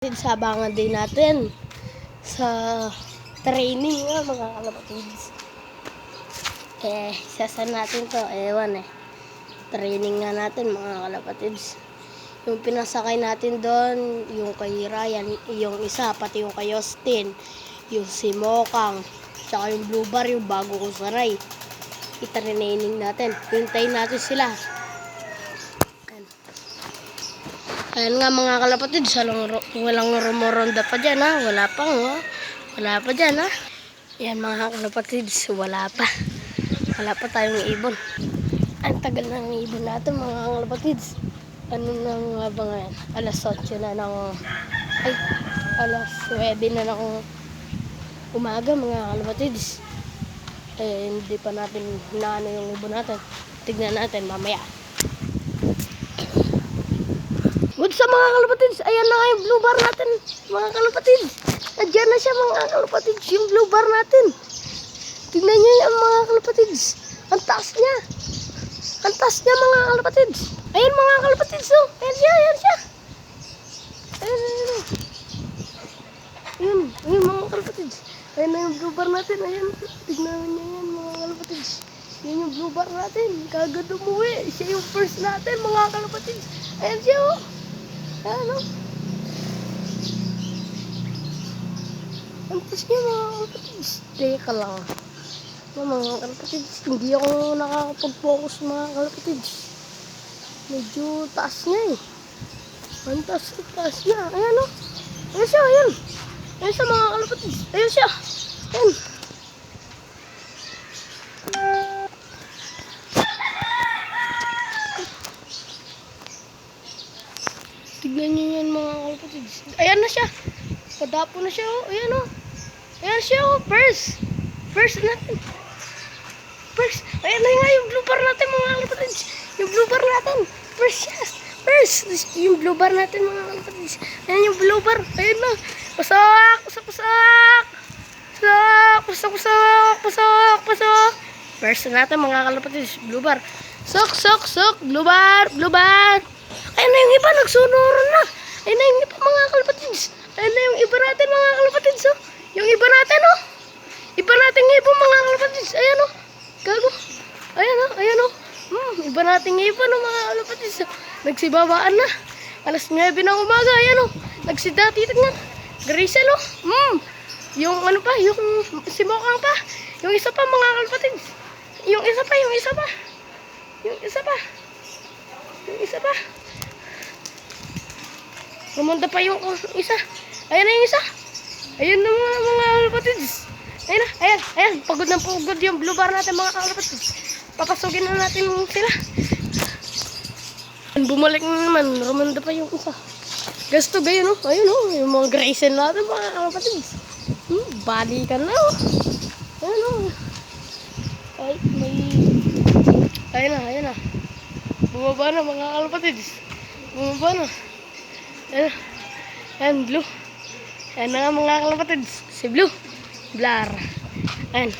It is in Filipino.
Sabangan din natin sa training mga kalapatids. Sasan natin to, ewan training nga natin mga kalapatids. Yung pinasakay natin doon, yung kay Ryan, yung isa, pati yung kay Austin, yung si Mokang, tsaka yung Blue Bar, yung bago kong saray. I-training natin, hintayin natin sila. Ayan nga mga kalapatids, walang rumoronda pa dyan ha. Wala pa dyan ha. Ayan mga kalapatids, wala pa tayong ibon. Ang tagal na ng ibon natin mga kalapatids. Ano na nga ba ngayon? Alas 8 na ng alas 9 na ng umaga mga kalapatids. Hindi pa natin naano yung ibon natin. Tignan natin mamaya. Good sa mga kalapatids, ayan na nga yung Blue Bar natin, mga kalapatids. Nandiyan na siya mga kalapatids, yung Blue Bar natin. Tingnan nyo yan mga kalapatids. Ang taas niya. Ang taas niya mga kalapatids. Ayan mga kalapatids, oh. Ayan siya. Ayan mga kalapatids. Ayan na yung Blue Bar natin, ayan. Tignan nyo yan mga kalapatids. Yan yung Blue Bar natin, kagad umuwi. Siya yung first natin mga kalapatids. Ayan siya, oh. Ano? Ang taas niya mga kalapatids. Teka lang. Mga kalapatids, hindi ako nakakapag-focus mga kalapatids. Medyo taas niya Ang taas niya. Ayan o. Ayan siya, ayan. Ayan siya mga kalapatids. Ayan siya. Ayan. Tignan nyo yan mga kalapatids. Ayan na siya. Padapo na siya oh. Ayan oh. Ayan siya oh. First natin. Ayan na nga yung Blue Bar natin mga kalapatids. Yung Blue Bar natin. First siya. Yung Blue Bar natin mga kalapatids. Ayan yung Blue Bar. Ayan na. Pasak. First natin mga kalapatids. Blue Bar. Sok. Blue Bar. Ayan na yung iba, nagsunuran na. Ayan na yung iba mga kalapatids. Ayan na yung iba natin mga kalapatids. Oh. Yung iba natin oh. Iba natin yung iba mga kalapatids. Ayan oh. Gago. Ayan oh. Iba natin yung iba no, mga kalapatids. Nagsibabaan na. Alas 9 ng umaga. Ayan oh. Nagsidatitan nga. Grisel oh. Yung ano pa, yung si Mokang pa. Yung isa pa mga kalapatids. Yung isa pa. Pumunta pa yung isa. Ayan na yung isa. Ayan na mga kalapatids. Ayan. Pagod yung Blue Bar natin mga kalapatids. Papasugin na natin sila. Bumalik na naman. Rumanda pa yung isa. Gasto gayon oh. Ayun oh. Yung mga Grayson natin mga kalapatids. Balikan na oh. Ayan oh. Ay, may... Ayan na. Bumaba na mga kalapatids. Ayan, Blue. Ayan na nga mga kalapatids. Si Blue. Blar. Ayan.